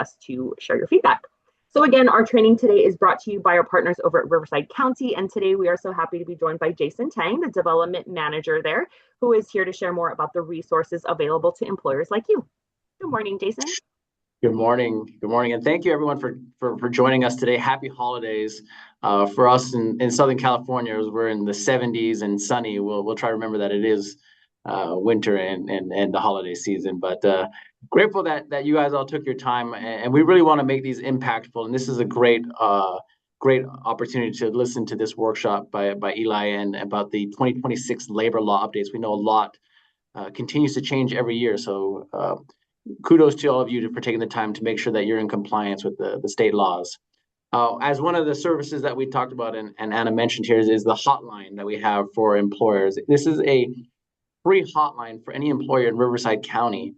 us to share your feedback. So again, our training today is brought to you by our partners over at Riverside County. And today we are so happy to be joined by Jason Tang, the development manager there, who is here to share more about the resources available to employers like you. Good morning, Jason. Good morning. Good morning. And thank you everyone for joining us today. Happy holidays. For us in Southern California, as we're in the 70s and sunny, we'll try to remember that it is winter and the holiday season. But grateful that you guys all took your time, and we really want to make these impactful. And this is a great opportunity to listen to this workshop by Eli and about the 2026 labor law updates. We know a lot continues to change every year. So kudos to all of you for taking the time to make sure that you're in compliance with the state laws. As one of the services that we talked about and Anna mentioned here is the hotline that we have for employers. This is a free hotline for any employer in Riverside County.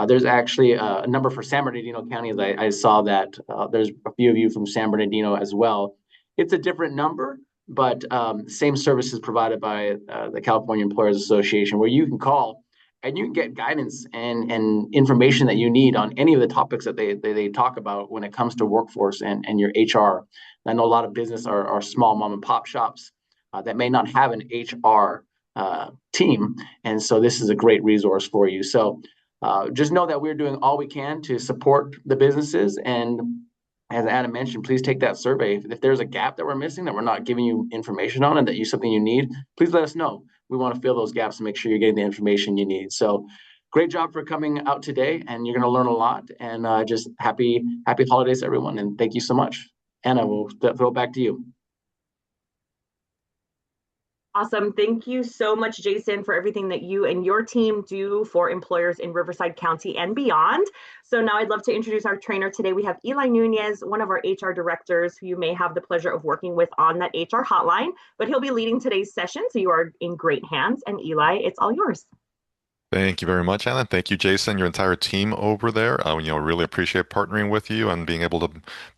There's actually a number for San Bernardino County. I saw that there's a few of you from San Bernardino as well. It's a different number, but same services provided by the California Employers Association, where you can call and you can get guidance and information that you need on any of the topics that they talk about when it comes to workforce and your HR. I know a lot of business are small mom and pop shops that may not have an HR team, and so this is a great resource for you. So just know that we're doing all we can to support the businesses, and as Adam mentioned, please take that survey. If there's a gap that we're missing, that we're not giving you information on, and that you something you need, please let us know. We want to fill those gaps and make sure you're getting the information you need. So great job for coming out today, and you're going to learn a lot. And just happy holidays, everyone, and thank you so much. Anna, we'll throw it back to you. Awesome. Thank you so much, Jason, for everything that you and your team do for employers in Riverside County and beyond. So now I'd love to introduce our trainer today. We have Eli Nunez, one of our HR directors who you may have the pleasure of working with on that HR hotline, but he'll be leading today's session. So you are in great hands. And Eli, it's all yours. Thank you very much, Anna. Thank you, Jason, your entire team over there. Really appreciate partnering with you and being able to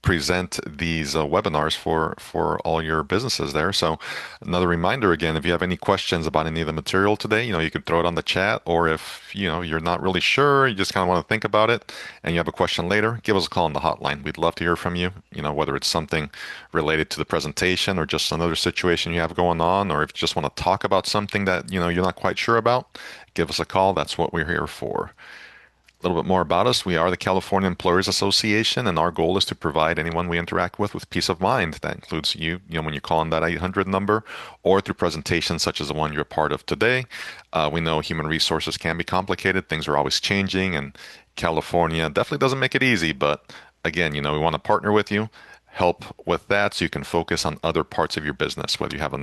present these webinars for all your businesses there. So, another reminder again, if you have any questions about any of the material today, you can throw it on the chat, or if you're not really sure, you just kind of want to think about it, and you have a question later, give us a call on the hotline. We'd love to hear from you. Whether it's something related to the presentation or just another situation you have going on, or if you just want to talk about something that you're not quite sure about. Give us a call. That's what we're here for. A little bit more about us. We are the California Employers Association, and our goal is to provide anyone we interact with peace of mind. That includes you, when you call on that 800 number, or through presentations such as the one you're part of today. We know human resources can be complicated. Things are always changing, and California definitely doesn't make it easy. But again, we want to partner with you, help with that so you can focus on other parts of your business, whether you have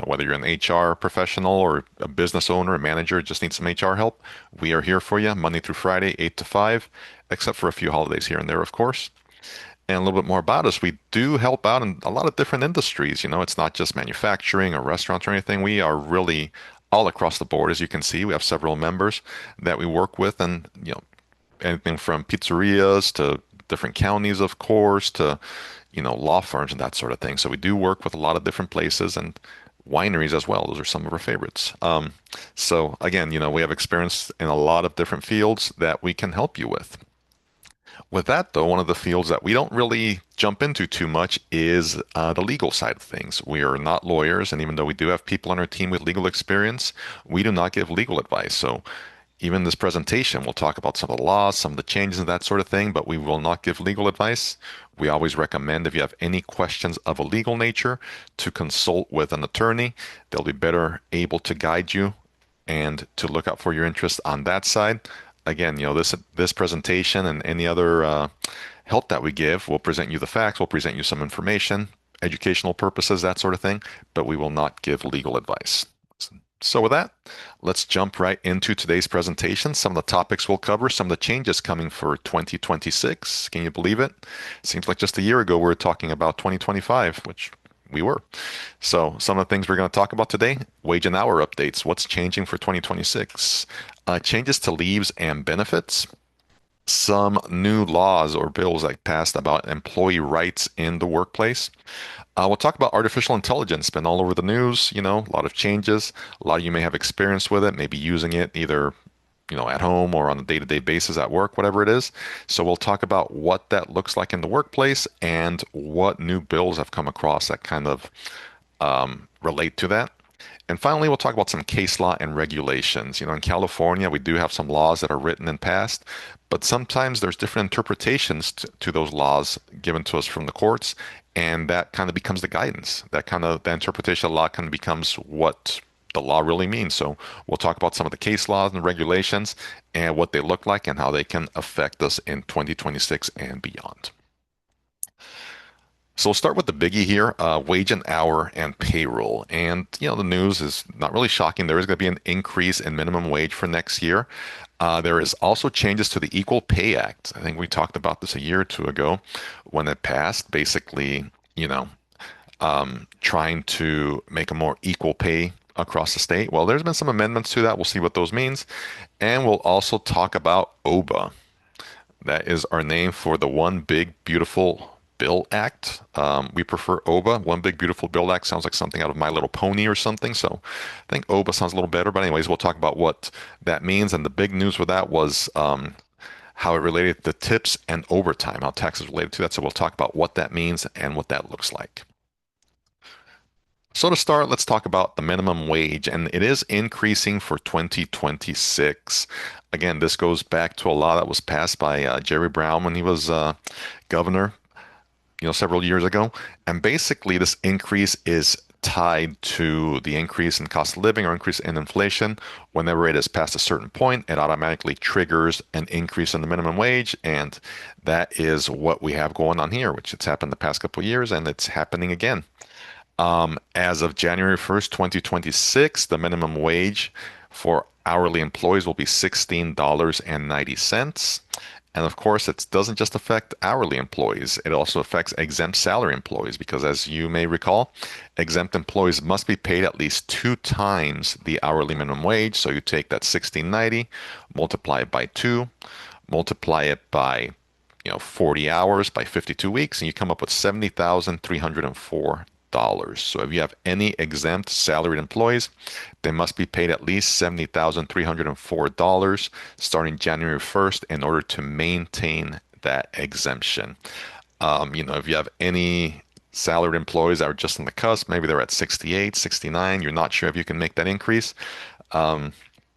whether you're an HR professional or a business owner, a manager, just need some HR help. We are here for you Monday through Friday, 8 to 5, except for a few holidays here and there, of course. And a little bit more about us. We do help out in a lot of different industries. It's not just manufacturing or restaurants or anything. We are really all across the board. As you can see, we have several members that we work with, and anything from pizzerias to different counties, of course, to law firms and that sort of thing. So we do work with a lot of different places and wineries as well. Those are some of our favorites. So again, we have experience in a lot of different fields that we can help you with. With that, though, one of the fields that we don't really jump into too much is the legal side of things. We are not lawyers, and even though we do have people on our team with legal experience, we do not give legal advice. So even this presentation, we'll talk about some of the laws, some of the changes and that sort of thing, but we will not give legal advice. We always recommend, if you have any questions of a legal nature, to consult with an attorney. They'll be better able to guide you and to look out for your interest on that side. Again, this presentation and any other help that we give, we'll present you the facts, we'll present you some information, educational purposes, that sort of thing, but we will not give legal advice. So with that, let's jump right into today's presentation. Some of the topics we'll cover, some of the changes coming for 2026. Can you believe it? Seems like just a year ago we were talking about 2025, which we were. So some of the things we're going to talk about today: wage and hour updates, what's changing for 2026, changes to leaves and benefits, some new laws or bills that passed about employee rights in the workplace. We'll talk about artificial intelligence, been all over the news, a lot of changes. A lot of you may have experience with it, maybe using it either at home or on a day-to-day basis at work, whatever it is. So we'll talk about what that looks like in the workplace and what new bills have come across that kind of relate to that. And finally, we'll talk about some case law and regulations. In California, we do have some laws that are written and passed, but sometimes there's different interpretations to those laws given to us from the courts, and that kind of becomes the guidance. The interpretation of the law kind of becomes what the law really means. So we'll talk about some of the case laws and regulations and what they look like and how they can affect us in 2026 and beyond. So we'll start with the biggie here, wage and hour and payroll. And, the news is not really shocking. There is going to be an increase in minimum wage for next year. There is also changes to the Equal Pay Act. I think we talked about this a year or two ago when it passed, basically, trying to make a more equal pay across the state. Well, there's been some amendments to that. We'll see what those means. And we'll also talk about OBA. That is our name for the One Big Beautiful Bill Act. We prefer OBA. One Big Beautiful Bill Act sounds like something out of My Little Pony or something. So I think OBA sounds a little better. But anyways, we'll talk about what that means. And the big news with that was how it related to tips and overtime, how taxes related to that. So we'll talk about what that means and what that looks like. So to start, let's talk about the minimum wage, and it is increasing for 2026. Again, this goes back to a law that was passed by Jerry Brown when he was governor, several years ago. And basically, this increase is tied to the increase in cost of living or increase in inflation. Whenever it is past a certain point, it automatically triggers an increase in the minimum wage, and that is what we have going on here, which it's happened the past couple of years, and it's happening again. As of January 1st, 2026, the minimum wage for hourly employees will be $16.90. And of course, it doesn't just affect hourly employees, it also affects exempt salary employees because, as you may recall, exempt employees must be paid at least 2 times the hourly minimum wage. So you take that $16.90, multiply it by 2, multiply it by 40 hours by 52 weeks, and you come up with $70,304. So if you have any exempt salaried employees, they must be paid at least $70,304 starting January 1st in order to maintain that exemption. If you have any salaried employees that are just on the cusp, maybe they're at 68, 69, you're not sure if you can make that increase,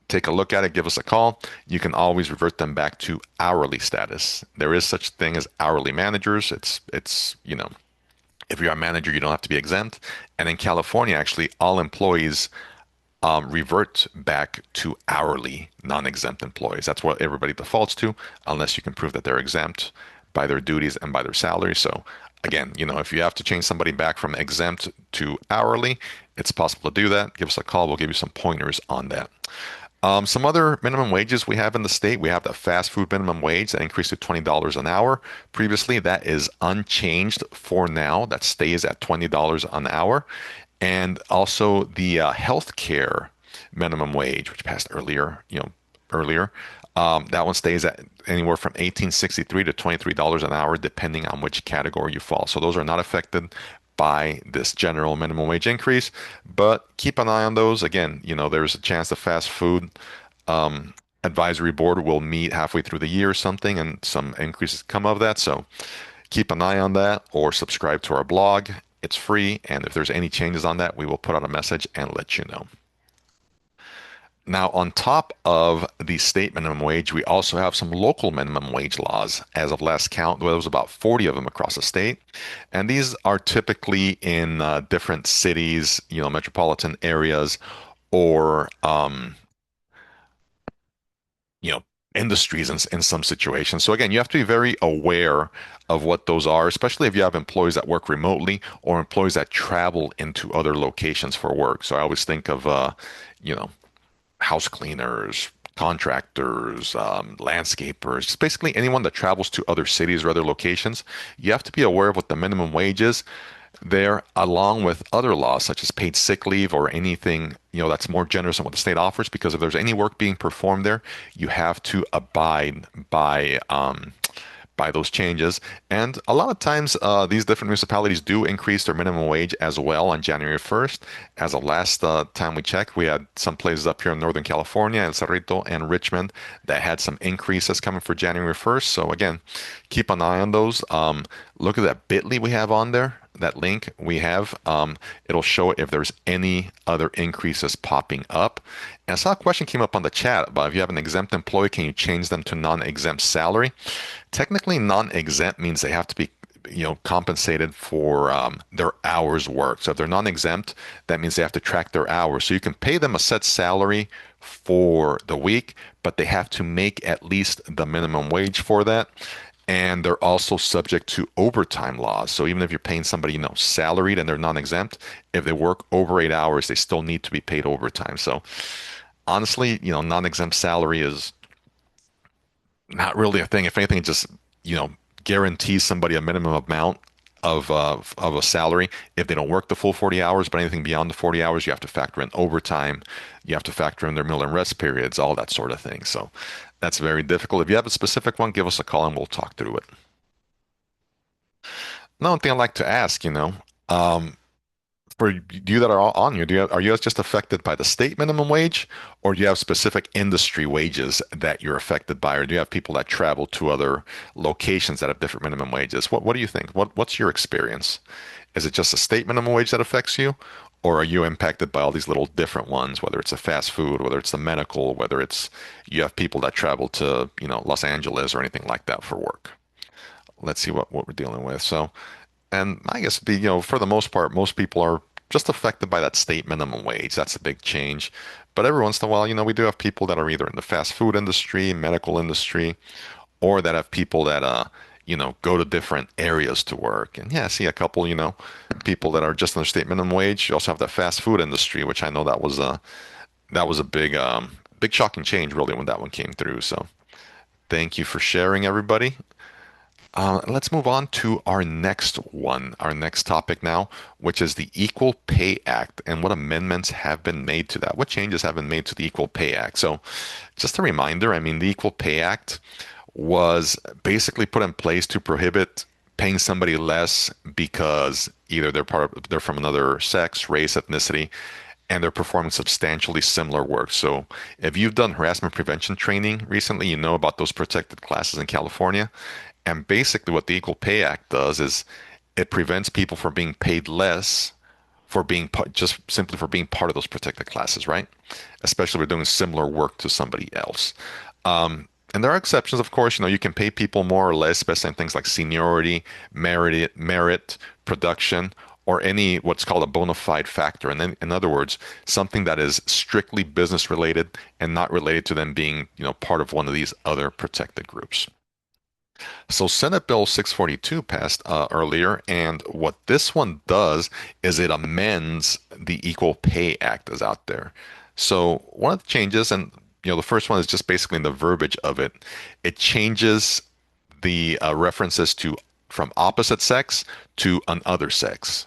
take a look at it, give us a call. You can always revert them back to hourly status. There is such a thing as hourly managers. It's if you're a manager, you don't have to be exempt. And in California, actually, all employees revert back to hourly non-exempt employees. That's what everybody defaults to, unless you can prove that they're exempt by their duties and by their salary. So again, if you have to change somebody back from exempt to hourly, it's possible to do that. Give us a call. We'll give you some pointers on that. Some other minimum wages we have in the state. We have the fast food minimum wage that increased to $20 an hour. Previously, that is unchanged for now. That stays at $20 an hour. And also the healthcare minimum wage, which passed earlier. That one stays at anywhere from $18.63 to $23 an hour, depending on which category you fall. So those are not affected by this general minimum wage increase, but keep an eye on those. Again, there's a chance the fast food advisory board will meet halfway through the year or something, and some increases come of that. So keep an eye on that, or subscribe to our blog. It's free, and if there's any changes on that, we will put out a message and let you know. Now, on top of the state minimum wage, we also have some local minimum wage laws. As of last count, there was about 40 of them across the state. And these are typically in different cities, metropolitan areas, or, industries in some situations. So again, you have to be very aware of what those are, especially if you have employees that work remotely or employees that travel into other locations for work. So I always think of, house cleaners, contractors, landscapers, just basically anyone that travels to other cities or other locations. You have to be aware of what the minimum wage is there, along with other laws such as paid sick leave or anything that's more generous than what the state offers. Because if there's any work being performed there, you have to abide by by those changes. And a lot of times, these different municipalities do increase their minimum wage as well on January 1st. As of last time we checked, we had some places up here in Northern California, El Cerrito and Richmond, that had some increases coming for January 1st. So again, keep an eye on those. Look at that bit.ly we have on there, that link we have. It'll show if there's any other increases popping up. And I saw a question came up on the chat about if you have an exempt employee, can you change them to non-exempt salary? Technically, non-exempt means they have to be compensated for their hours worked. So if they're non-exempt, that means they have to track their hours. So you can pay them a set salary for the week, but they have to make at least the minimum wage for that. And they're also subject to overtime laws. So even if you're paying somebody, salaried and they're non-exempt, if they work over 8 hours, they still need to be paid overtime. So honestly, non-exempt salary is not really a thing. If anything, it just, you know, guarantees somebody a minimum amount of a salary if they don't work the full 40 hours. But anything beyond the 40 hours, you have to factor in overtime. You have to factor in their meal and rest periods, all that sort of thing. So that's very difficult. If you have a specific one, give us a call and we'll talk through it. Another thing I'd like to ask, for you that are all on here, are you guys just affected by the state minimum wage, or do you have specific industry wages that you're affected by, or do you have people that travel to other locations that have different minimum wages? What do you think? What's your experience? Is it just a state minimum wage that affects you, or are you impacted by all these little different ones, whether it's a fast food, whether it's the medical, whether it's you have people that travel to, Los Angeles or anything like that for work? Let's see what we're dealing with. So, and I guess for the most part, most people are just affected by that state minimum wage. That's a big change. But every once in a while, we do have people that are either in the fast food industry, medical industry, or that have people that go to different areas to work. And yeah, I see a couple, people that are just on the state minimum wage. You also have the fast food industry, which I know that was a big shocking change really when that one came through. So thank you for sharing, everybody. Let's move on to our next one, our next topic now, which is the Equal Pay Act and what amendments have been made to that. What changes have been made to the Equal Pay Act? So, just a reminder, I mean, the Equal Pay Act was basically put in place to prohibit paying somebody less because either they're from another sex, race, ethnicity, and they're performing substantially similar work. So if you've done harassment prevention training recently, you know about those protected classes in California. And basically, what the Equal Pay Act does is it prevents people from being paid less for being just simply for being part of those protected classes, right? Especially if they're doing similar work to somebody else. And there are exceptions, of course. You can pay people more or less, especially in things like seniority, merit, production, or any what's called a bona fide factor. And then, in other words, something that is strictly business related and not related to them being, part of one of these other protected groups. So Senate Bill 642 passed earlier, and what this one does is it amends the Equal Pay Act that's out there. So one of the changes, and the first one is just basically in the verbiage of it. It changes the references to from opposite sex to another sex.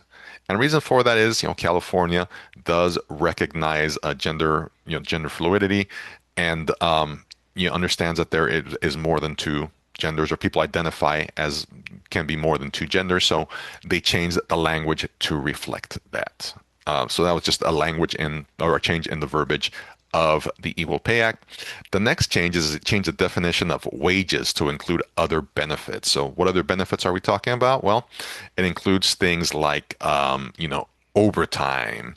And the reason for that is, California does recognize gender fluidity, and understands that there is more than two genders, or people identify as can be more than two genders. So they changed the language to reflect that. So that was just a a change in the verbiage of the Equal Pay Act. The next change is it changed the definition of wages to include other benefits. So what other benefits are we talking about? Well, it includes things like, overtime,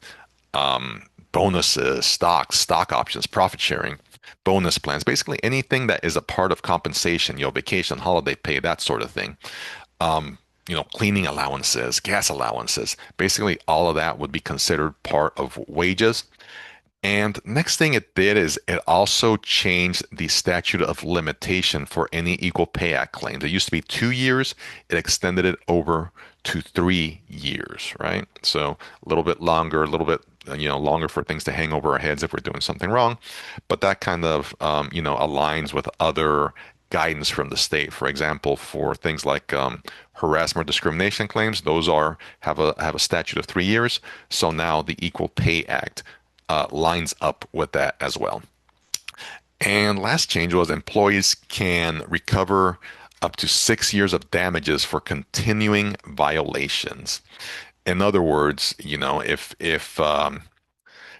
bonuses, stock options, profit sharing, bonus plans, basically anything that is a part of compensation, vacation, holiday pay, that sort of thing. Cleaning allowances, gas allowances, basically all of that would be considered part of wages. And next thing it did is it also changed the statute of limitation for any Equal Pay Act claims. It used to be 2 years. It extended it over to 3 years, right? So a little bit longer, a little bit, longer for things to hang over our heads if we're doing something wrong. But that kind of, aligns with other guidance from the state. For example, for things like harassment or discrimination claims, those have a statute of 3 years. So now the Equal Pay Act lines up with that as well. And last change was employees can recover up to 6 years of damages for continuing violations. In other words, if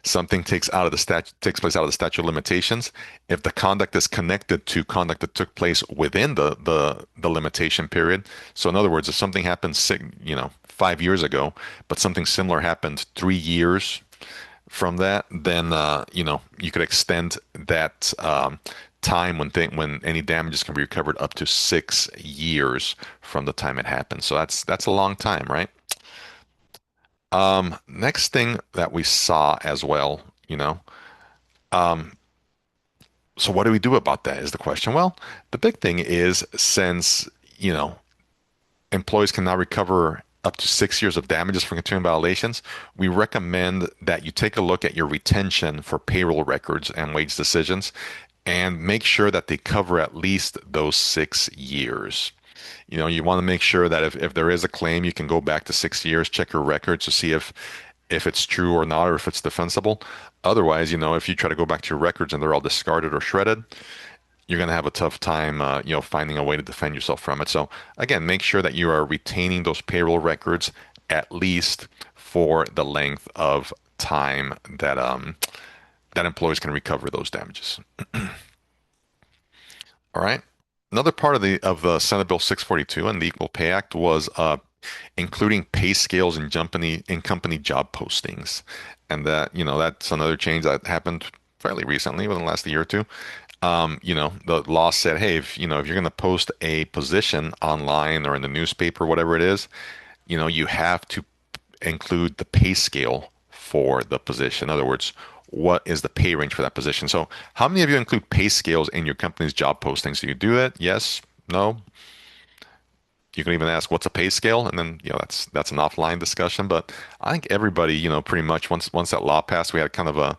something takes place out of the statute of limitations, if the conduct is connected to conduct that took place within the limitation period. So in other words, if something happened 5 years ago, but something similar happened 3 years from that, then you could extend that time when any damages can be recovered up to 6 years from the time it happened. So that's a long time, right? Next thing that we saw as well, um, so what do we do about that is the question. Well, the big thing is since, you know, employees can now recover up to 6 years of damages for continuing violations, we recommend that you take a look at your retention for payroll records and wage decisions and make sure that they cover at least those 6 years. You want to make sure that if there is a claim, you can go back to 6 years, check your records to see if it's true or not, or if it's defensible. Otherwise, if you try to go back to your records and they're all discarded or shredded, you're going to have a tough time, finding a way to defend yourself from it. So again, make sure that you are retaining those payroll records at least for the length of time that employees can recover those damages. All right. Another part of the Senate Bill 642 and the Equal Pay Act was including pay scales in company job postings, and that's another change that happened fairly recently, within the last year or two. The law said, hey, if you're going to post a position online or in the newspaper, whatever it is, you have to include the pay scale for the position. In other words, what is the pay range for that position? So, how many of you include pay scales in your company's job postings? Do you do that? Yes? No? You can even ask, what's a pay scale? And then, that's an offline discussion. But I think everybody, pretty much once that law passed, we had kind of a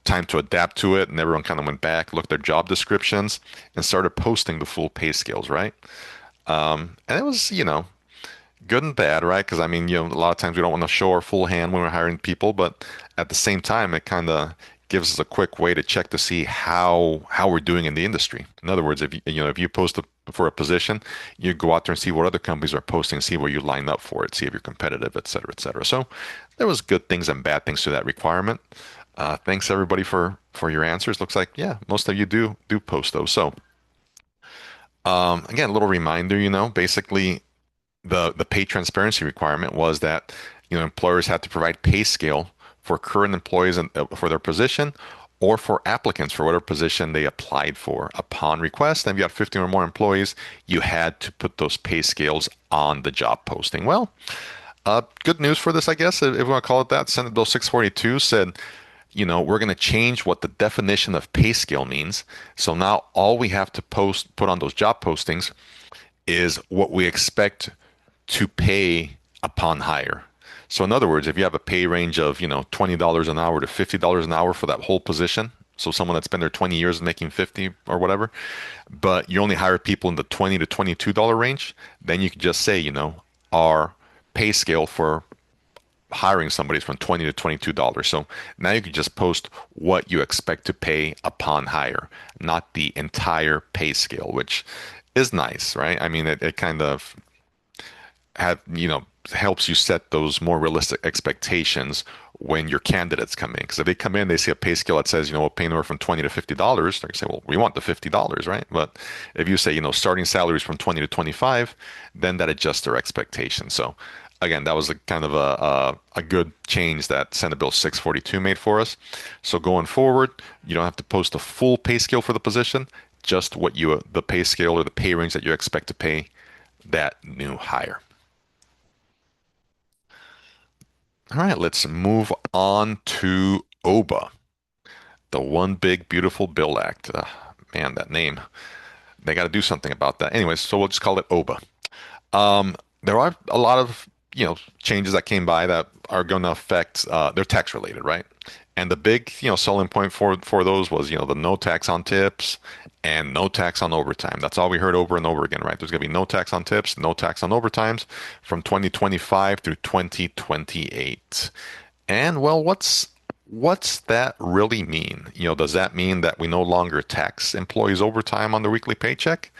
time to adapt to it, and everyone kind of went back, looked at their job descriptions, and started posting the full pay scales, right? And it was, good and bad, right? Because I mean, a lot of times we don't want to show our full hand when we're hiring people, but at the same time, it kind of gives us a quick way to check to see how we're doing in the industry. In other words, if you post for a position, you go out there and see what other companies are posting, see where you line up for it, see if you're competitive, et cetera, et cetera. So there was good things and bad things to that requirement. Thanks everybody for your answers. Looks like, yeah, most of you do post those. So again, a little reminder, basically the pay transparency requirement was that employers had to provide pay scale for current employees and for their position, or for applicants for whatever position they applied for upon request. And if you had 15 or more employees, you had to put those pay scales on the job posting. Well, good news for this, I guess, if we want to call it that. Senate Bill 642 said, we're going to change what the definition of pay scale means. So now all we have to put on those job postings is what we expect to pay upon hire. So in other words, if you have a pay range of, $20 an hour to $50 an hour for that whole position, so someone that's been there 20 years making 50 or whatever, but you only hire people in the $20 to $22 range, then you could just say, our pay scale for hiring somebody is from $20 to $22. So now you can just post what you expect to pay upon hire, not the entire pay scale, which is nice, right? I mean, it kind of helps you set those more realistic expectations when your candidates come in. Because if they come in, they see a pay scale that says, we'll pay anywhere from $20 to $50, they're gonna say, well, we want the $50, right? But if you say, starting salaries from 20 to 25, then that adjusts their expectations. So again, that was a kind of a good change that Senate Bill 642 made for us. So going forward, you don't have to post a full pay scale for the position, just the pay scale or the pay range that you expect to pay that new hire. All right, let's move on to OBA, the One Big Beautiful Bill Act. Man, that name. They got to do something about that. Anyways, so we'll just call it OBA. There are a lot of changes that came by that are going to affect they're tax related, right? And the big selling point for those was the no tax on tips and no tax on overtime. That's all we heard over and over again, right? There's going to be no tax on tips, no tax on overtimes from 2025 through 2028. And well, what's that really mean? Does that mean that we no longer tax employees overtime on their weekly paycheck?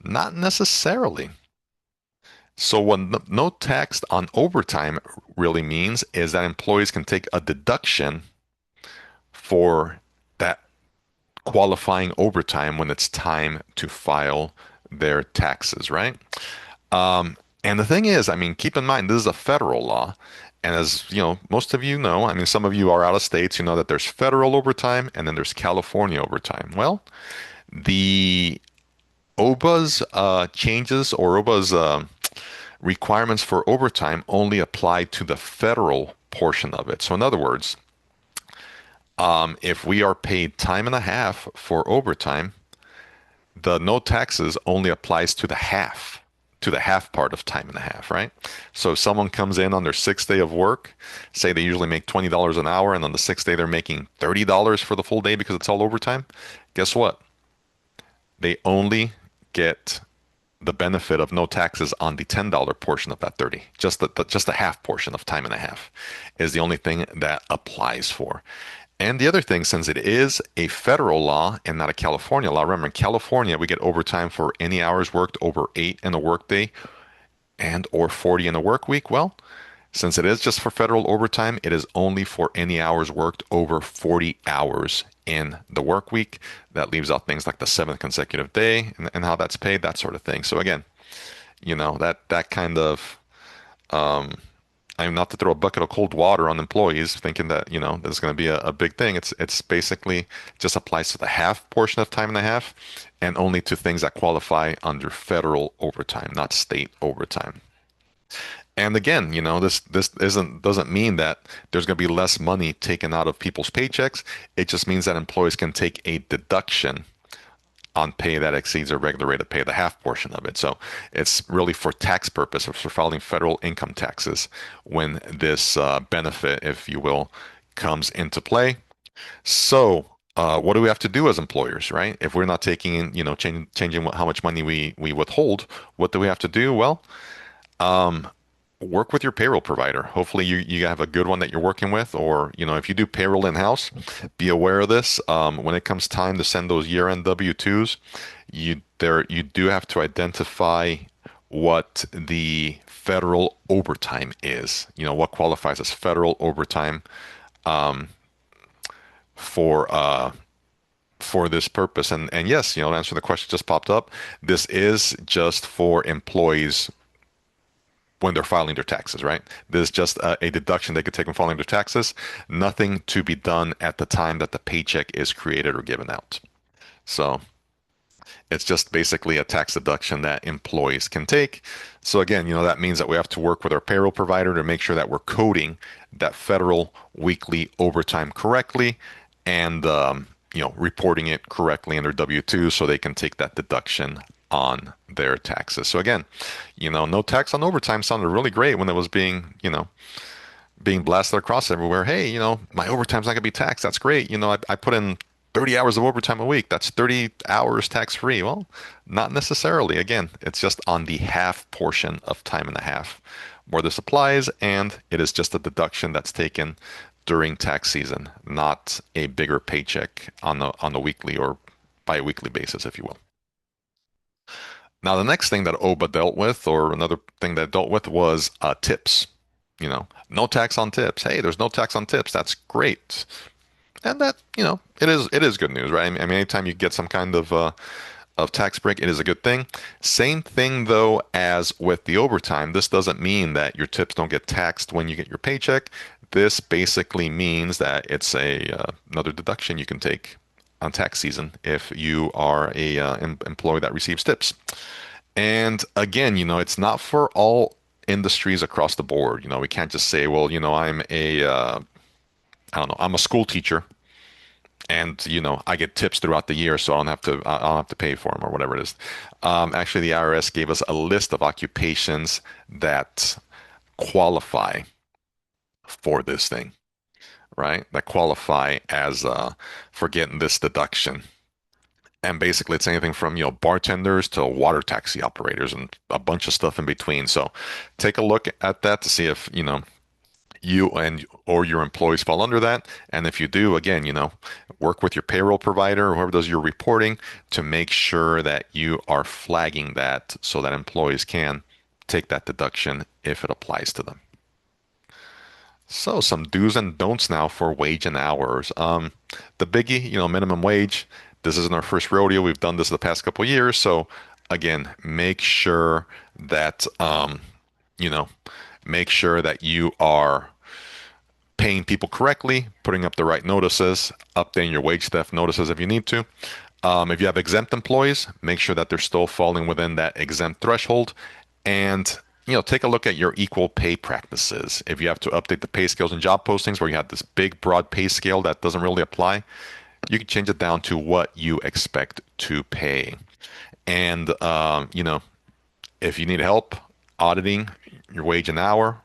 Not necessarily. So what no tax on overtime really means is that employees can take a deduction for that qualifying overtime when it's time to file their taxes, right? And the thing is, I mean, keep in mind, this is a federal law. And as you know, most of you know, I mean, some of you are out of states, you know that there's federal overtime and then there's California overtime. Well, the OBA's changes or OBA's requirements for overtime only apply to the federal portion of it. So, in other words, if we are paid time and a half for overtime, the no taxes only applies to the half part of time and a half, right? So if someone comes in on their sixth day of work, say they usually make $20 an hour, and on the sixth day they're making $30 for the full day because it's all overtime, guess what? They only get the benefit of no taxes on the $10 portion of that 30. Just the half portion of time and a half is the only thing that applies for. And the other thing, since it is a federal law and not a California law, remember in California we get overtime for any hours worked over 8 in a workday and or 40 in a work week. Well, since it is just for federal overtime, it is only for any hours worked over 40 hours in the work week. That leaves out things like the seventh consecutive day and how that's paid, that sort of thing. So again, you know, that kind of I'm not to throw a bucket of cold water on employees thinking that, you know, there's going to be a big thing. It's basically just applies to the half portion of time and a half and only to things that qualify under federal overtime, not state overtime. And again, you know, this isn't doesn't mean that there's going to be less money taken out of people's paychecks. It just means that employees can take a deduction on pay that exceeds their regular rate of pay, the half portion of it. So it's really for tax purposes, for filing federal income taxes when this benefit, if you will, comes into play. So what do we have to do as employers, right? If we're not taking in, you know, changing how much money we withhold, what do we have to do? Well, work with your payroll provider. Hopefully you have a good one that you're working with, or you know, if you do payroll in-house, be aware of this. When it comes time to send those year-end W-2s, you do have to identify what the federal overtime is. You know, what qualifies as federal overtime for for this purpose. And yes, you know, to answer the question just popped up, this is just for employees when they're filing their taxes, right? This is just a deduction they could take when filing their taxes. Nothing to be done at the time that the paycheck is created or given out. So it's just basically a tax deduction that employees can take. So again, you know, that means that we have to work with our payroll provider to make sure that we're coding that federal weekly overtime correctly and, you know, reporting it correctly in their W-2 so they can take that deduction on their taxes. So again, you know, no tax on overtime sounded really great when it was being, you know, being blasted across everywhere. Hey, you know, my overtime's not gonna be taxed. That's great. You know, I put in 30 hours of overtime a week. That's 30 hours tax free. Well, not necessarily. Again, it's just on the half portion of time and a half where this applies, and it is just a deduction that's taken during tax season, not a bigger paycheck on the weekly or bi-weekly basis, if you will. Now, the next thing that OBA dealt with, or another thing that it dealt with, was tips. You know, no tax on tips. Hey, there's no tax on tips. That's great. And that, you know, it is good news, right? I mean, anytime you get some kind of tax break, it is a good thing. Same thing though as with the overtime. This doesn't mean that your tips don't get taxed when you get your paycheck. This basically means that it's another deduction you can take on tax season if you are a employee that receives tips. And again, you know, it's not for all industries across the board. You know, we can't just say, well, you know, I don't know, I'm a school teacher and you know I get tips throughout the year, so I don't have to pay for them or whatever it is. Actually, the IRS gave us a list of occupations that qualify for this thing, right? That qualify as for getting this deduction. And basically, it's anything from, you know, bartenders to water taxi operators and a bunch of stuff in between. So take a look at that to see if, you know, you and or your employees fall under that. And if you do, again, work with your payroll provider or whoever does your reporting to make sure that you are flagging that so that employees can take that deduction if it applies to them. So some do's and don'ts now for wage and hours. The biggie, minimum wage. This isn't our first rodeo. We've done this the past couple of years. So again, that you know, make sure that you are paying people correctly, putting up the right notices, updating your wage theft notices if you need to. If you have exempt employees, make sure that they're still falling within that exempt threshold. And take a look at your equal pay practices. If you have to update the pay scales and job postings where you have this big, broad pay scale that doesn't really apply, you can change it down to what you expect to pay. And, if you need help auditing your wage and hour,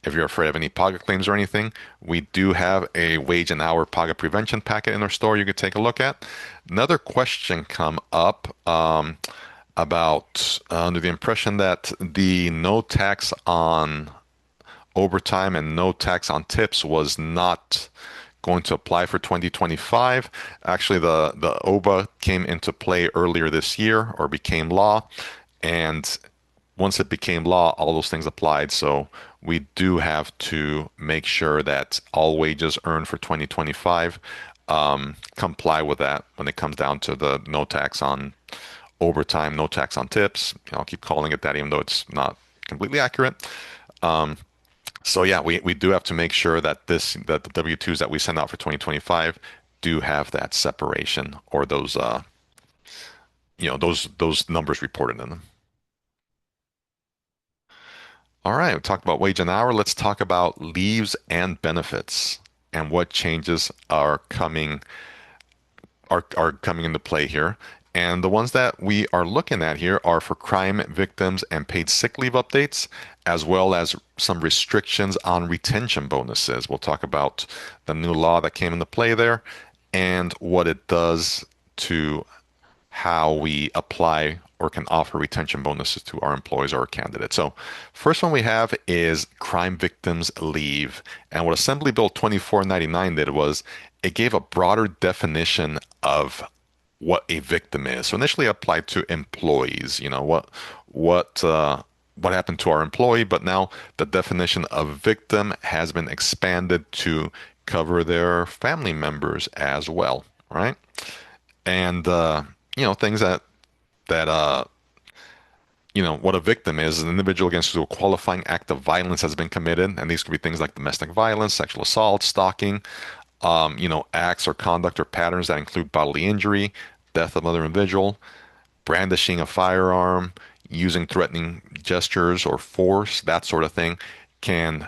if you're afraid of any PAGA claims or anything, we do have a wage and hour PAGA prevention packet in our store you could take a look at. Another question come up about under the impression that the no tax on overtime and no tax on tips was not going to apply for 2025. Actually, the OBA came into play earlier this year or became law. And once it became law, all those things applied. So we do have to make sure that all wages earned for 2025 comply with that when it comes down to the no tax on overtime, no tax on tips. I'll keep calling it that, even though it's not completely accurate. So yeah, we do have to make sure that that the W-2s that we send out for 2025 do have that separation or those numbers reported in them. All right, we talked about wage and hour. Let's talk about leaves and benefits and what changes are coming into play here. And the ones that we are looking at here are for crime victims and paid sick leave updates, as well as some restrictions on retention bonuses. We'll talk about the new law that came into play there and what it does to how we apply or can offer retention bonuses to our employees or our candidates. So first one we have is crime victims leave. And what Assembly Bill 2499 did was it gave a broader definition of what a victim is. So initially applied to employees, what happened to our employee, but now the definition of victim has been expanded to cover their family members as well, right? And things what a victim is an individual against whom a qualifying act of violence has been committed, and these could be things like domestic violence, sexual assault, stalking, acts or conduct or patterns that include bodily injury, death of another individual, brandishing a firearm, using threatening gestures or force, that sort of thing can,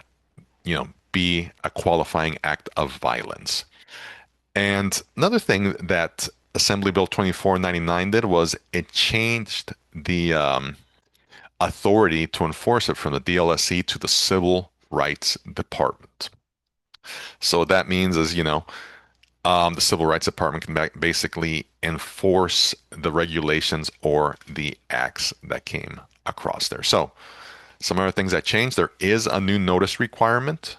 be a qualifying act of violence. And another thing that Assembly Bill 2499 did was it changed the authority to enforce it from the DLSC to the Civil Rights Department. So what that means is, the Civil Rights Department can basically enforce the regulations or the acts that came across there. So some other things that changed, there is a new notice requirement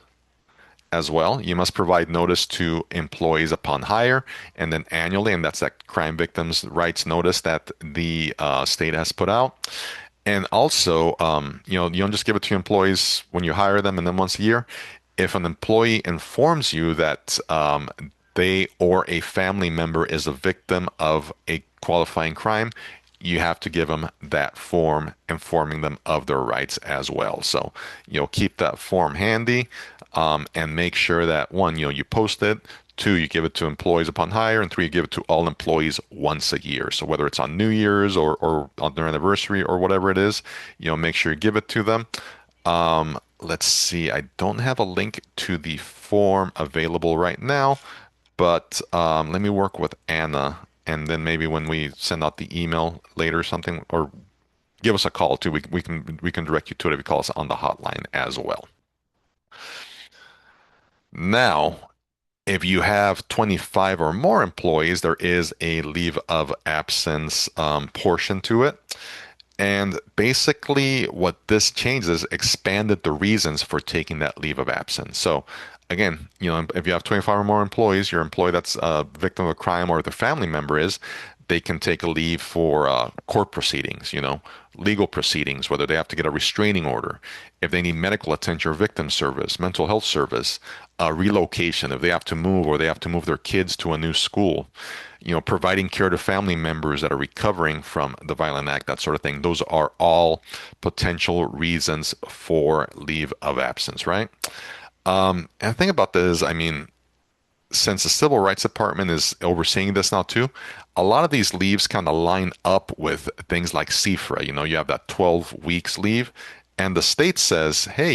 as well. You must provide notice to employees upon hire and then annually, and that's that crime victims rights notice that the state has put out. And also, you don't just give it to your employees when you hire them and then once a year. If an employee informs you that they or a family member is a victim of a qualifying crime, you have to give them that form informing them of their rights as well. So, keep that form handy and make sure that one, you post it, two, you give it to employees upon hire, and three, you give it to all employees once a year. So whether it's on New Year's or on their anniversary or whatever it is, make sure you give it to them. Let's see, I don't have a link to the form available right now, but let me work with Anna, and then maybe when we send out the email later or something, or give us a call too. We can direct you to it if you call us on the hotline as well. Now, if you have 25 or more employees, there is a leave of absence portion to it. And basically, what this changes is expanded the reasons for taking that leave of absence. So, again, if you have 25 or more employees, your employee that's a victim of a crime or the family member is, they can take a leave for court proceedings, legal proceedings, whether they have to get a restraining order, if they need medical attention or victim service, mental health service, relocation, if they have to move or they have to move their kids to a new school, providing care to family members that are recovering from the violent act, that sort of thing. Those are all potential reasons for leave of absence, right? And the thing about this, I mean, since the Civil Rights Department is overseeing this now too, a lot of these leaves kind of line up with things like CFRA. You have that 12 weeks leave, and the state says, hey,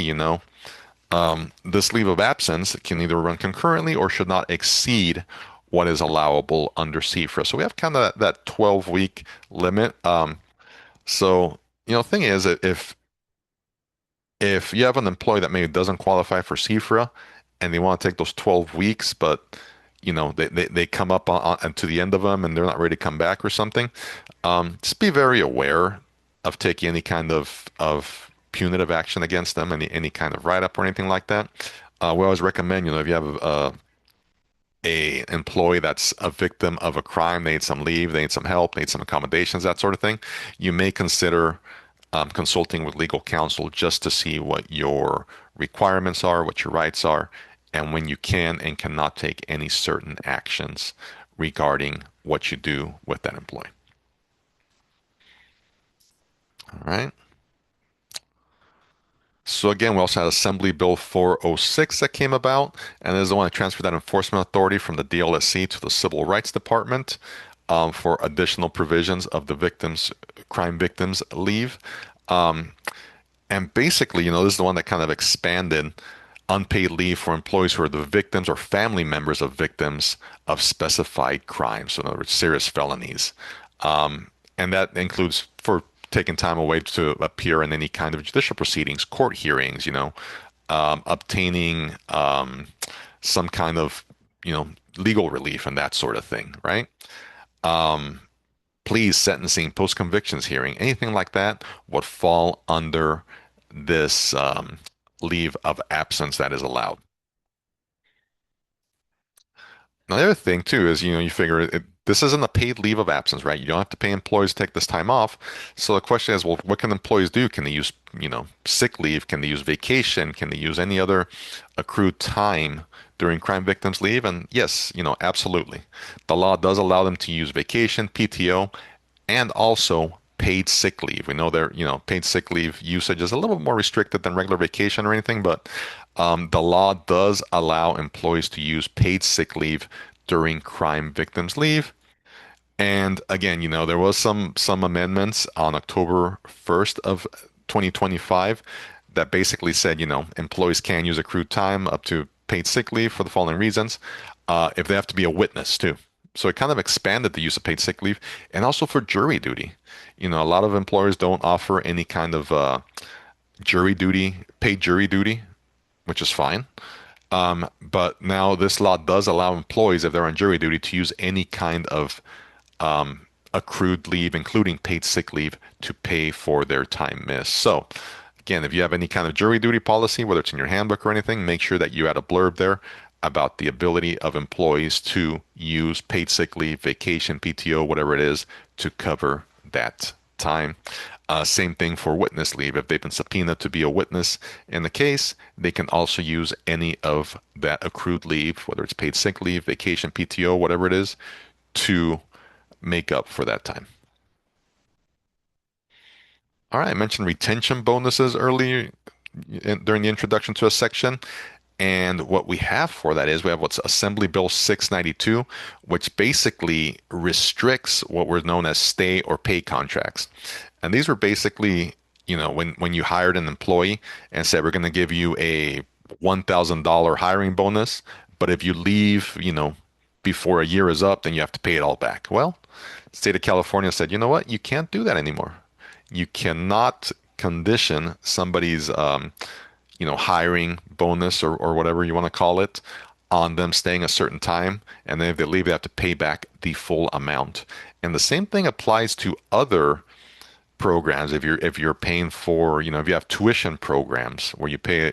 this leave of absence can either run concurrently or should not exceed what is allowable under CFRA. So we have kind of that 12-week limit. So, thing is, if you have an employee that maybe doesn't qualify for CFRA and they want to take those 12 weeks, but they come up on to the end of them and they're not ready to come back or something, just be very aware of taking any kind of punitive action against them, any kind of write-up or anything like that. We always recommend, if you have a employee that's a victim of a crime, they need some leave, they need some help, they need some accommodations, that sort of thing, you may consider consulting with legal counsel just to see what your requirements are, what your rights are, and when you can and cannot take any certain actions regarding what you do with that employee. All right. So again, we also had Assembly Bill 406 that came about, and this is the one that transferred that enforcement authority from the DLSC to the Civil Rights Department for additional provisions of the crime victims leave. Um, and basically, this is the one that kind of expanded unpaid leave for employees who are the victims or family members of victims of specified crimes. So in other words, serious felonies. And that includes for taking time away to appear in any kind of judicial proceedings, court hearings, obtaining some kind of, legal relief and that sort of thing, right? Um, Pleas, sentencing, post convictions hearing, anything like that would fall under this leave of absence that is allowed. Now, the other thing too is, you figure this isn't a paid leave of absence, right? You don't have to pay employees to take this time off. So the question is, well, what can employees do? Can they use, sick leave? Can they use vacation? Can they use any other accrued time during crime victims leave? And yes, absolutely. The law does allow them to use vacation, PTO, and also paid sick leave. We know there, paid sick leave usage is a little more restricted than regular vacation or anything, but the law does allow employees to use paid sick leave during crime victims leave. And again, there was some amendments on October 1st of 2025 that basically said, employees can use accrued time up to paid sick leave for the following reasons, if they have to be a witness too. So it kind of expanded the use of paid sick leave and also for jury duty. A lot of employers don't offer any kind of paid jury duty, which is fine. But now this law does allow employees, if they're on jury duty, to use any kind of accrued leave, including paid sick leave, to pay for their time missed. So again, if you have any kind of jury duty policy, whether it's in your handbook or anything, make sure that you add a blurb there about the ability of employees to use paid sick leave, vacation, PTO, whatever it is, to cover that time. Same thing for witness leave. If they've been subpoenaed to be a witness in the case, they can also use any of that accrued leave, whether it's paid sick leave, vacation, PTO, whatever it is, to make up for that time. All right, I mentioned retention bonuses earlier during the introduction to a section. And what we have for that is we have what's Assembly Bill 692, which basically restricts what were known as stay or pay contracts. And these were basically, when you hired an employee and said, we're going to give you a $1,000 hiring bonus, but if you leave, before a year is up, then you have to pay it all back. Well, the state of California said, you know what? You can't do that anymore. You cannot condition somebody's hiring bonus or whatever you want to call it on them staying a certain time. And then if they leave, they have to pay back the full amount. And the same thing applies to other programs, if you're paying for, if you have tuition programs where you pay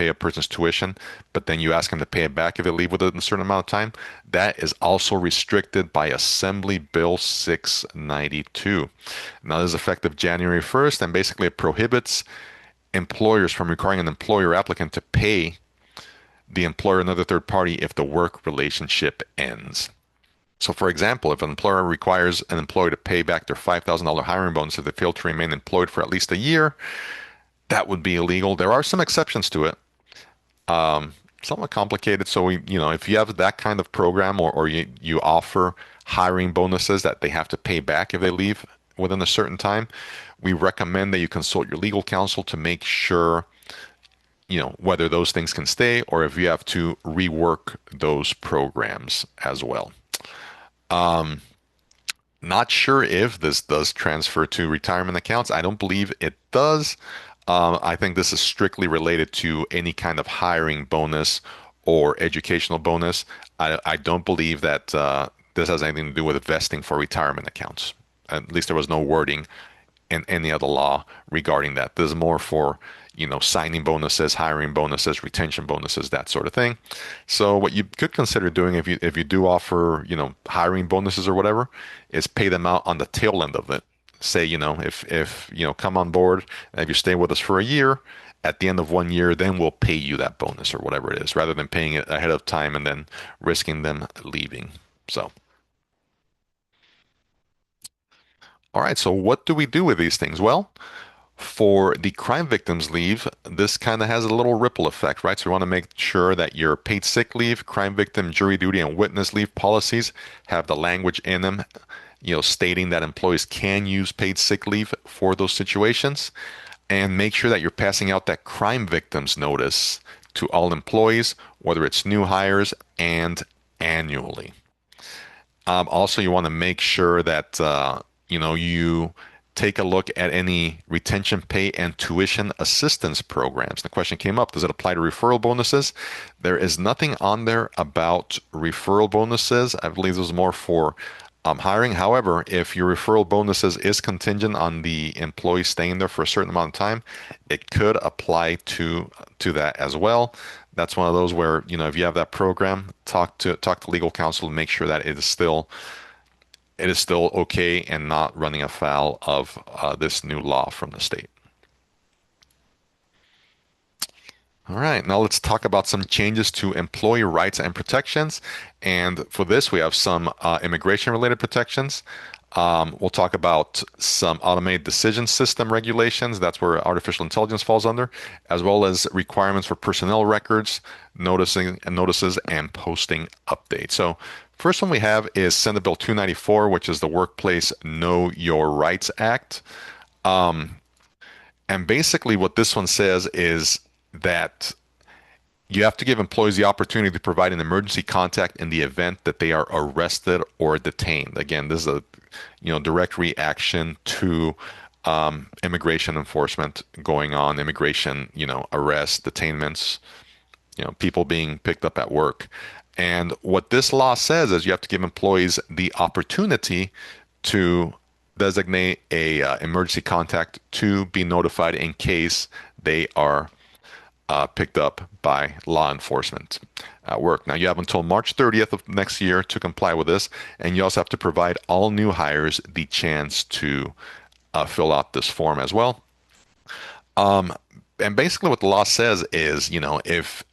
a person's tuition, but then you ask them to pay it back if they leave within a certain amount of time, that is also restricted by Assembly Bill 692. Now, this is effective January 1st, and basically it prohibits employers from requiring an employer applicant to pay the employer another third party if the work relationship ends. So, for example, if an employer requires an employee to pay back their $5,000 hiring bonus if they fail to remain employed for at least a year, that would be illegal. There are some exceptions to it, somewhat complicated. So, if you have that kind of program, or you offer hiring bonuses that they have to pay back if they leave within a certain time, we recommend that you consult your legal counsel to make sure, whether those things can stay or if you have to rework those programs as well. Not sure if this does transfer to retirement accounts. I don't believe it does. I think this is strictly related to any kind of hiring bonus or educational bonus. I don't believe that this has anything to do with vesting for retirement accounts. At least there was no wording in any other law regarding that. This is more for, signing bonuses, hiring bonuses, retention bonuses, that sort of thing. So what you could consider doing if you do offer, hiring bonuses or whatever, is pay them out on the tail end of it. Say, if come on board and if you stay with us for a year, at the end of 1 year, then we'll pay you that bonus or whatever it is, rather than paying it ahead of time and then risking them leaving. So. All right, so what do we do with these things? Well, for the crime victims leave, this kind of has a little ripple effect, right? So we want to make sure that your paid sick leave, crime victim, jury duty, and witness leave policies have the language in them, stating that employees can use paid sick leave for those situations. And make sure that you're passing out that crime victims notice to all employees, whether it's new hires and annually. Also, you want to make sure that you take a look at any retention pay and tuition assistance programs. The question came up, does it apply to referral bonuses? There is nothing on there about referral bonuses. I believe this is more for hiring. However, if your referral bonuses is contingent on the employee staying there for a certain amount of time, it could apply to that as well. That's one of those where, if you have that program, talk to legal counsel and make sure that it is still okay and not running afoul of this new law from the state. All right, now let's talk about some changes to employee rights and protections. And for this, we have some immigration-related protections. We'll talk about some automated decision system regulations. That's where artificial intelligence falls under, as well as requirements for personnel records, notices, and posting updates. So first one we have is Senate Bill 294, which is the Workplace Know Your Rights Act. And basically what this one says is that you have to give employees the opportunity to provide an emergency contact in the event that they are arrested or detained. Again, this is a direct reaction to immigration enforcement going on, immigration, arrests, detainments, people being picked up at work. And what this law says is you have to give employees the opportunity to designate a emergency contact to be notified in case they are picked up by law enforcement at work. Now, you have until March 30th of next year to comply with this, and you also have to provide all new hires the chance to fill out this form as well. And basically what the law says is, if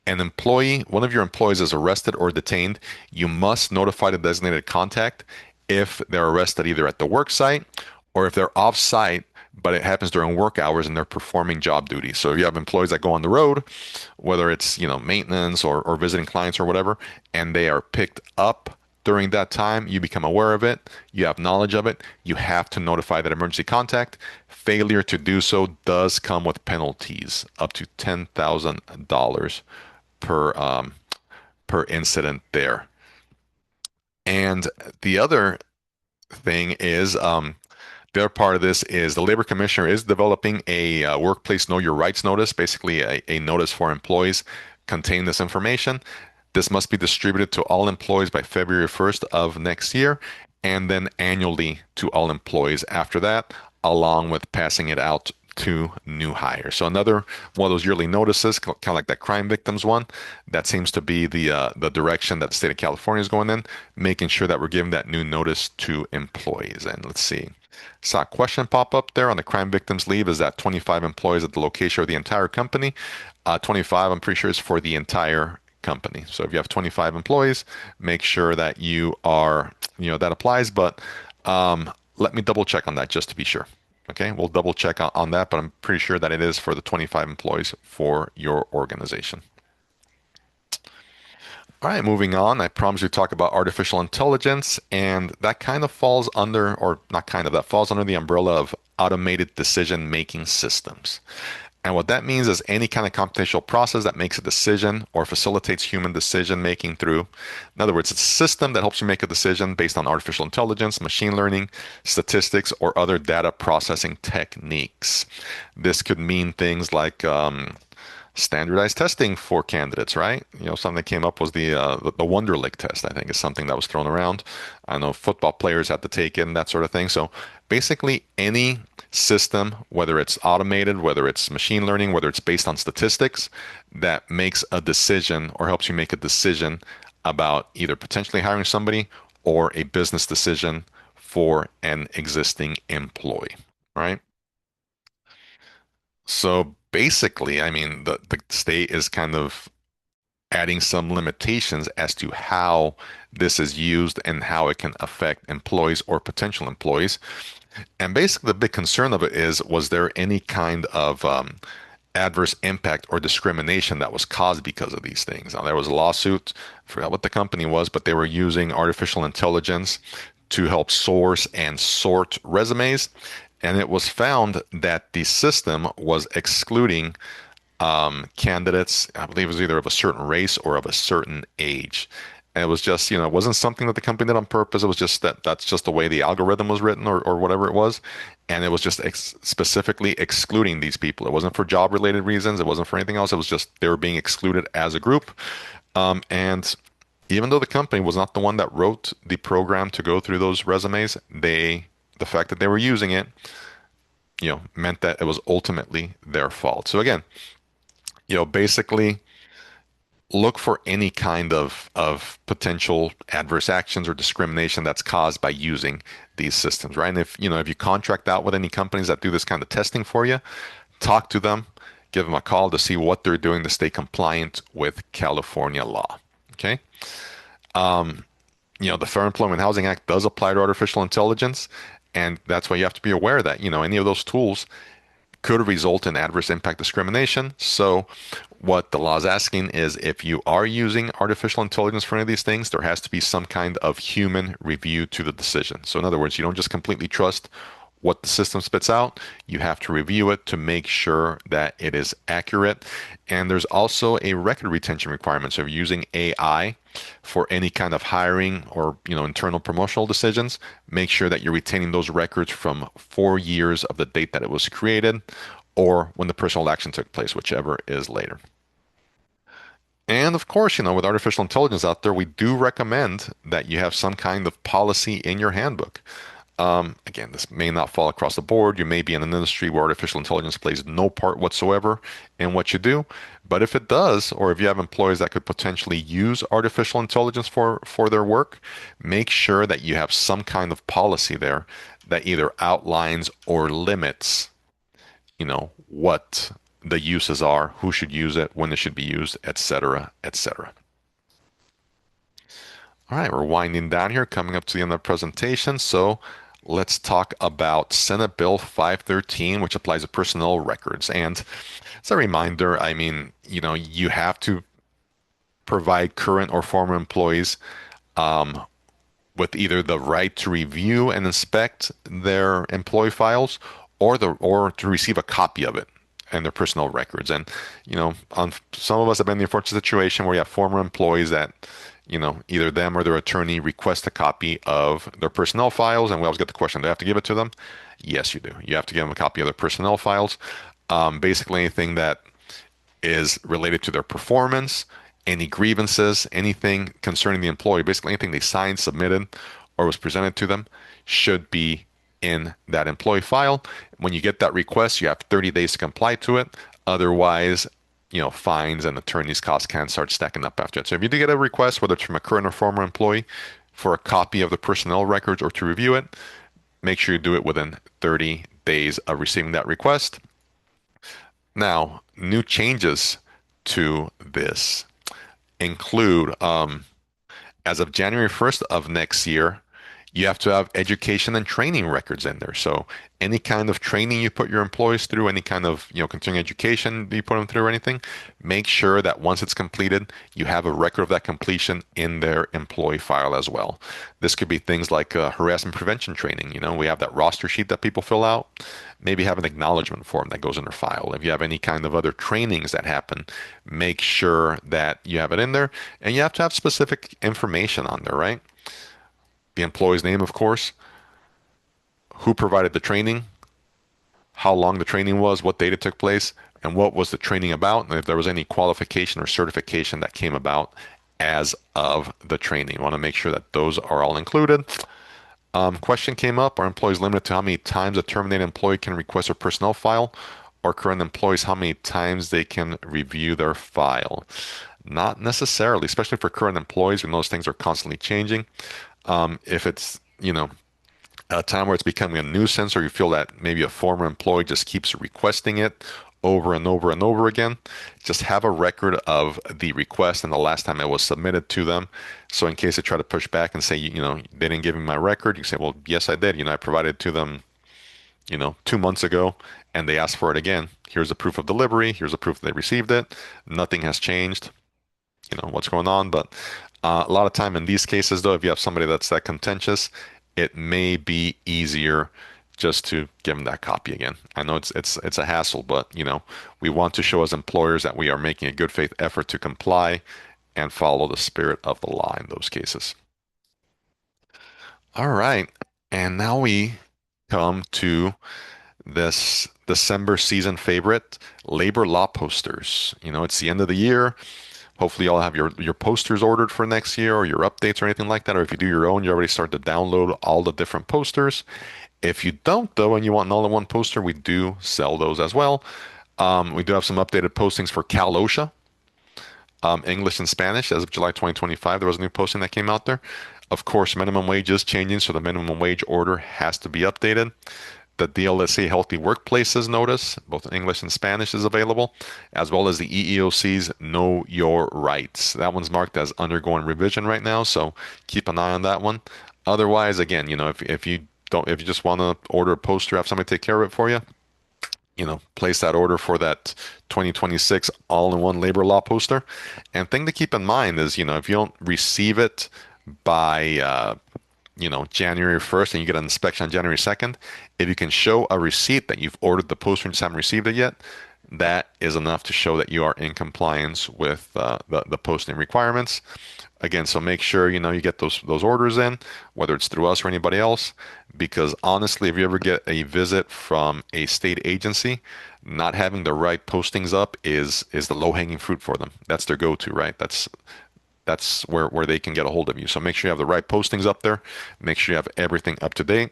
one of your employees is arrested or detained, you must notify the designated contact if they're arrested either at the work site or if they're off site, but it happens during work hours and they're performing job duties. So if you have employees that go on the road, whether it's, maintenance or visiting clients or whatever, and they are picked up during that time, you become aware of it, you have knowledge of it, you have to notify that emergency contact. Failure to do so does come with penalties up to $10,000 per incident there. And the other thing is, the other part of this is the Labor Commissioner is developing a workplace know your rights notice, basically a notice for employees containing this information. This must be distributed to all employees by February 1st of next year. and then annually to all employees after that, along with passing it out to new hires. So another one of those yearly notices, kind of like that crime victims one, that seems to be the direction that the state of California is going in, making sure that we're giving that new notice to employees. And let's see. Saw a question pop up there on the crime victims leave. Is that 25 employees at the location of the entire company? 25, I'm pretty sure, is for the entire company. So if you have 25 employees, make sure that you are, that applies. But let me double check on that just to be sure. Okay, we'll double check on that, but I'm pretty sure that it is for the 25 employees for your organization. All right, moving on. I promised you to talk about artificial intelligence, and that kind of falls under, or not kind of, that falls under the umbrella of automated decision-making systems. And what that means is any kind of computational process that makes a decision or facilitates human decision making through. In other words, it's a system that helps you make a decision based on artificial intelligence, machine learning, statistics, or other data processing techniques. This could mean things like standardized testing for candidates, right? Something that came up was the Wonderlic test, I think, is something that was thrown around. I know football players had to take it and that sort of thing. So basically, any system, whether it's automated, whether it's machine learning, whether it's based on statistics, that makes a decision or helps you make a decision about either potentially hiring somebody or a business decision for an existing employee, right? So basically, I mean, the state is kind of adding some limitations as to how this is used and how it can affect employees or potential employees. And basically, the big concern of it is, was there any kind of adverse impact or discrimination that was caused because of these things? Now, there was a lawsuit, I forgot what the company was, but they were using artificial intelligence to help source and sort resumes. And it was found that the system was excluding candidates, I believe it was either of a certain race or of a certain age. And it was just, it wasn't something that the company did on purpose. It was just that's just the way the algorithm was written or whatever it was. And it was just specifically excluding these people. It wasn't for job related reasons. It wasn't for anything else. It was just they were being excluded as a group. And even though the company was not the one that wrote the program to go through those resumes, the fact that they were using it, meant that it was ultimately their fault. So again, basically look for any kind of potential adverse actions or discrimination that's caused by using these systems, right? And if you contract out with any companies that do this kind of testing for you, talk to them, give them a call to see what they're doing to stay compliant with California law. Okay. The Fair Employment Housing Act does apply to artificial intelligence, and that's why you have to be aware that, any of those tools could result in adverse impact discrimination. So what the law is asking is if you are using artificial intelligence for any of these things, there has to be some kind of human review to the decision. So in other words, you don't just completely trust what the system spits out. You have to review it to make sure that it is accurate. And there's also a record retention requirement. So if you're using AI for any kind of hiring or internal promotional decisions, make sure that you're retaining those records from 4 years of the date that it was created or when the personal action took place, whichever is later. And of course, with artificial intelligence out there, we do recommend that you have some kind of policy in your handbook. Again, this may not fall across the board. You may be in an industry where artificial intelligence plays no part whatsoever in what you do. But if it does, or if you have employees that could potentially use artificial intelligence for their work, make sure that you have some kind of policy there that either outlines or limits, what the uses are, who should use it, when it should be used, etc., etc. All right, we're winding down here, coming up to the end of the presentation. So let's talk about Senate Bill 513, which applies to personnel records. And as a reminder, I mean, you have to provide current or former employees with either the right to review and inspect their employee files or to receive a copy of it and their personnel records. And, some of us have been in the unfortunate situation where you have former employees that either them or their attorney request a copy of their personnel files, and we always get the question, do I have to give it to them? Yes, you do. You have to give them a copy of their personnel files. Basically anything that is related to their performance, any grievances, anything concerning the employee, basically anything they signed, submitted, or was presented to them should be in that employee file. When you get that request, you have 30 days to comply to it. Otherwise, fines and attorney's costs can start stacking up after it. So if you do get a request, whether it's from a current or former employee, for a copy of the personnel records or to review it, make sure you do it within 30 days of receiving that request. Now, new changes to this include, as of January 1st of next year, you have to have education and training records in there. So any kind of training you put your employees through, any kind of, continuing education you put them through or anything, make sure that once it's completed, you have a record of that completion in their employee file as well. This could be things like harassment prevention training. We have that roster sheet that people fill out. Maybe have an acknowledgement form that goes in their file. If you have any kind of other trainings that happen, make sure that you have it in there. And you have to have specific information on there, right? The employee's name, of course, who provided the training, how long the training was, what date it took place, and what was the training about, and if there was any qualification or certification that came about as of the training. You want to make sure that those are all included. Question came up, are employees limited to how many times a terminated employee can request a personnel file, or current employees how many times they can review their file? Not necessarily, especially for current employees when those things are constantly changing. If it's, a time where it's becoming a nuisance, or you feel that maybe a former employee just keeps requesting it over and over and over again, just have a record of the request and the last time it was submitted to them. So in case they try to push back and say, they didn't give me my record, you say, well, yes, I did. I provided it to them, 2 months ago, and they asked for it again. Here's a proof of delivery. Here's a proof they received it. Nothing has changed. What's going on. But a lot of time in these cases, though, if you have somebody that's that contentious, it may be easier just to give them that copy again. I know it's a hassle, but we want to show as employers that we are making a good faith effort to comply and follow the spirit of the law in those cases. All right, and now we come to this December season favorite, labor law posters. It's the end of the year. Hopefully you all have your posters ordered for next year, or your updates or anything like that. Or if you do your own, you already start to download all the different posters. If you don't, though, and you want an all-in-one poster, we do sell those as well. We do have some updated postings for Cal OSHA, English and Spanish. As of July 2025, there was a new posting that came out there. Of course, minimum wage is changing, so the minimum wage order has to be updated. The DLSA Healthy Workplaces Notice, both English and Spanish, is available, as well as the EEOC's Know Your Rights. That one's marked as undergoing revision right now, so keep an eye on that one. Otherwise, again, if you just want to order a poster, have somebody take care of it for you, place that order for that 2026 all-in-one labor law poster. And thing to keep in mind is, if you don't receive it by January 1st and you get an inspection on January 2nd, if you can show a receipt that you've ordered the poster and just haven't received it yet, that is enough to show that you are in compliance with the posting requirements. Again, so make sure you get those orders in, whether it's through us or anybody else, because honestly, if you ever get a visit from a state agency, not having the right postings up is the low-hanging fruit for them. That's their go-to, right? That's where they can get a hold of you. So make sure you have the right postings up there. Make sure you have everything up to date.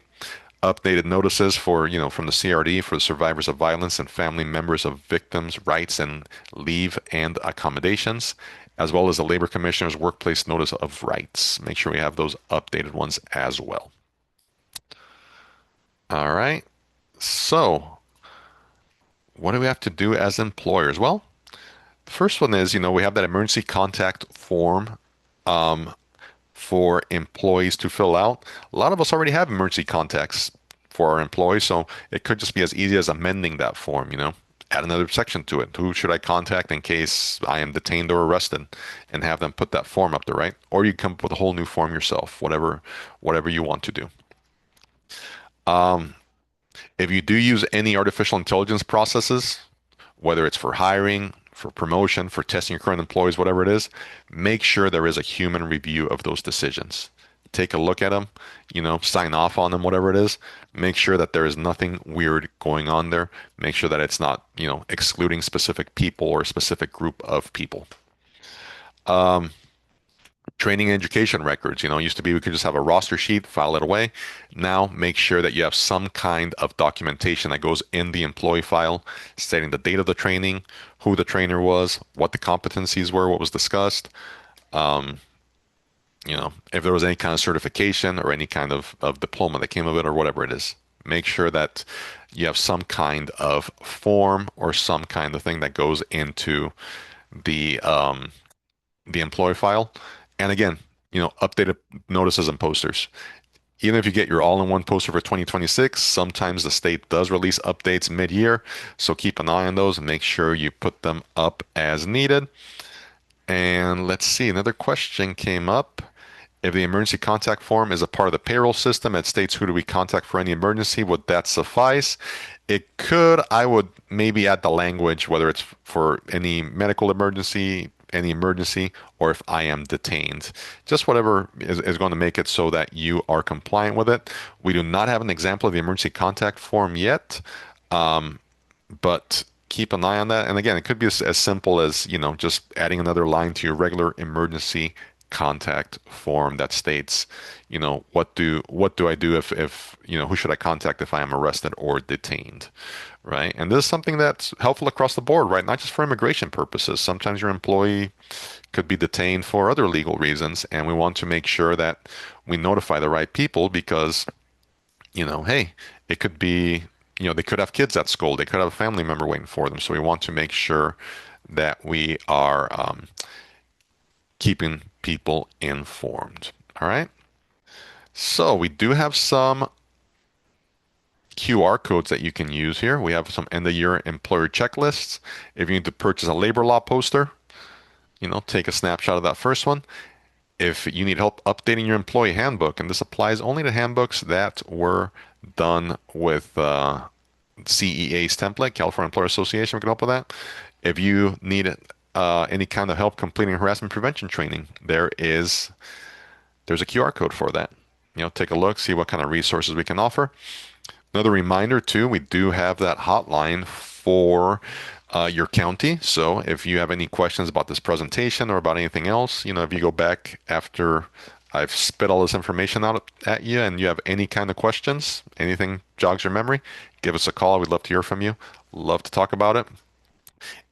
Updated notices for, from the CRD for the survivors of violence and family members of victims' rights and leave and accommodations, as well as the Labor Commissioner's Workplace Notice of Rights. Make sure we have those updated ones as well. All right. So what do we have to do as employers? Well, the first one is, we have that emergency contact form for employees to fill out. A lot of us already have emergency contacts for our employees, so it could just be as easy as amending that form, add another section to it. Who should I contact in case I am detained or arrested, and have them put that form up there, right? Or you come up with a whole new form yourself, whatever you want to do. If you do use any artificial intelligence processes, whether it's for hiring, for promotion, for testing your current employees, whatever it is, make sure there is a human review of those decisions. Take a look at them, sign off on them, whatever it is. Make sure that there is nothing weird going on there. Make sure that it's not, excluding specific people or a specific group of people. Training and education records, used to be we could just have a roster sheet, file it away. Now make sure that you have some kind of documentation that goes in the employee file stating the date of the training, who the trainer was, what the competencies were, what was discussed. Um, if there was any kind of certification or any kind of diploma that came of it or whatever it is. Make sure that you have some kind of form or some kind of thing that goes into the employee file. And again, updated notices and posters. Even if you get your all-in-one poster for 2026, sometimes the state does release updates mid-year. So keep an eye on those and make sure you put them up as needed. And let's see, another question came up. If the emergency contact form is a part of the payroll system, it states who do we contact for any emergency, would that suffice? It could. I would maybe add the language, whether it's for any medical emergency, any emergency, or if I am detained. Just whatever is going to make it so that you are compliant with it. We do not have an example of the emergency contact form yet, but keep an eye on that. And again, it could be as simple as, just adding another line to your regular emergency contact form that states, what do I do if who should I contact if I am arrested or detained, right? And this is something that's helpful across the board, right? Not just for immigration purposes. Sometimes your employee could be detained for other legal reasons, and we want to make sure that we notify the right people because, hey, it could be, they could have kids at school, they could have a family member waiting for them. So we want to make sure that we are keeping people informed. All right. So we do have some QR codes that you can use here. We have some end of year employer checklists. If you need to purchase a labor law poster, take a snapshot of that first one. If you need help updating your employee handbook, and this applies only to handbooks that were done with CEA's template, California Employer Association, we can help with that. If you need any kind of help completing harassment prevention training, there's a QR code for that. Take a look, see what kind of resources we can offer. Another reminder too, we do have that hotline for your county. So if you have any questions about this presentation or about anything else, if you go back after I've spit all this information out at you and you have any kind of questions, anything jogs your memory, give us a call. We'd love to hear from you. Love to talk about it.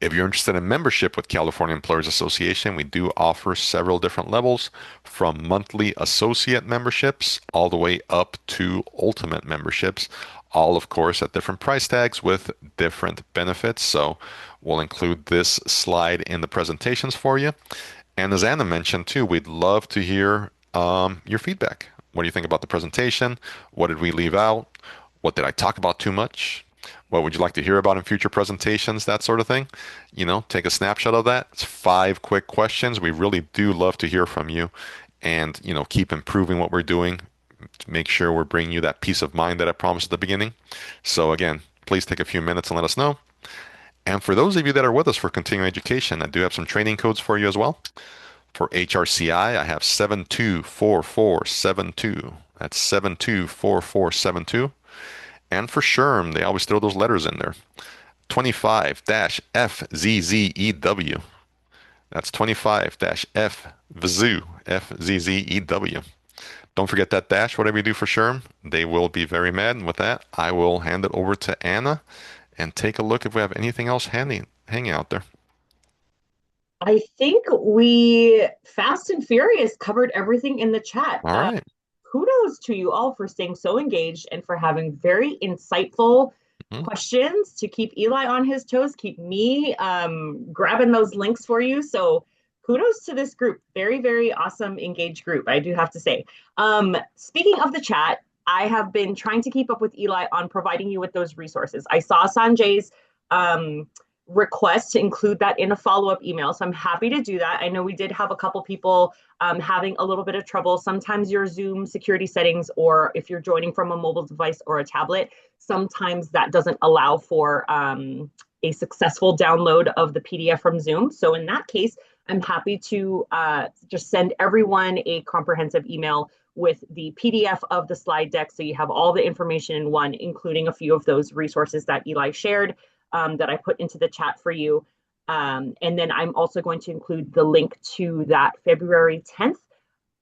If you're interested in membership with California Employers Association, we do offer several different levels from monthly associate memberships all the way up to ultimate memberships, all of course at different price tags with different benefits. So we'll include this slide in the presentations for you. And as Anna mentioned too, we'd love to hear your feedback. What do you think about the presentation? What did we leave out? What did I talk about too much? What would you like to hear about in future presentations? That sort of thing. Take a snapshot of that. It's 5 quick questions. We really do love to hear from you and, keep improving what we're doing to make sure we're bringing you that peace of mind that I promised at the beginning. So again, please take a few minutes and let us know. And for those of you that are with us for continuing education, I do have some training codes for you as well. For HRCI, I have 724472. That's 724472. And for SHRM, they always throw those letters in there. 25-FZZEW. That's 25-FZZEW, FZZEW. Don't forget that dash, whatever you do for SHRM. They will be very mad. And with that, I will hand it over to Anna and take a look if we have anything else hanging out there. I think we fast and furious covered everything in the chat. All right. Kudos to you all for staying so engaged and for having very insightful questions to keep Eli on his toes, keep me grabbing those links for you. So kudos to this group. Very, very awesome, engaged group, I do have to say. Speaking of the chat, I have been trying to keep up with Eli on providing you with those resources. I saw Sanjay's request to include that in a follow-up email. So I'm happy to do that. I know we did have a couple people having a little bit of trouble. Sometimes your Zoom security settings, or if you're joining from a mobile device or a tablet, sometimes that doesn't allow for a successful download of the PDF from Zoom. So in that case, I'm happy to just send everyone a comprehensive email with the PDF of the slide deck. So you have all the information in one, including a few of those resources that Eli shared that I put into the chat for you. And then I'm also going to include the link to that February 10th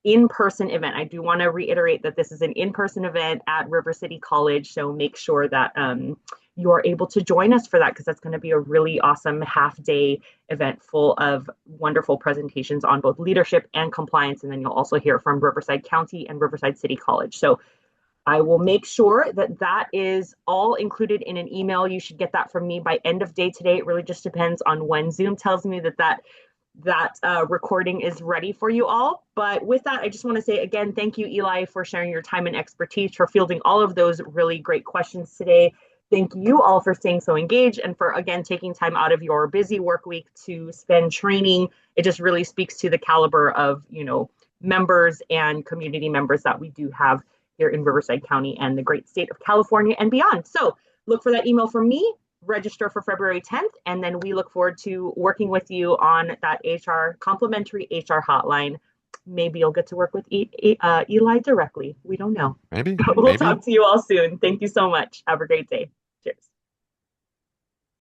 in-person event. I do want to reiterate that this is an in-person event at River City College, so make sure that you're able to join us for that because that's going to be a really awesome half-day event full of wonderful presentations on both leadership and compliance, and then you'll also hear from Riverside County and Riverside City College. So I will make sure that that is all included in an email. You should get that from me by end of day today. It really just depends on when Zoom tells me that recording is ready for you all. But with that, I just want to say again, thank you, Eli, for sharing your time and expertise, for fielding all of those really great questions today. Thank you all for staying so engaged and for, again, taking time out of your busy work week to spend training. It just really speaks to the caliber of, members and community members that we do have here in Riverside County and the great state of California and beyond. So look for that email from me, register for February 10th, and then we look forward to working with you on that complimentary HR hotline. Maybe you'll get to work with Eli directly. We don't know. Maybe, We'll maybe. talk to you all soon. Thank you so much. Have a great day. Cheers.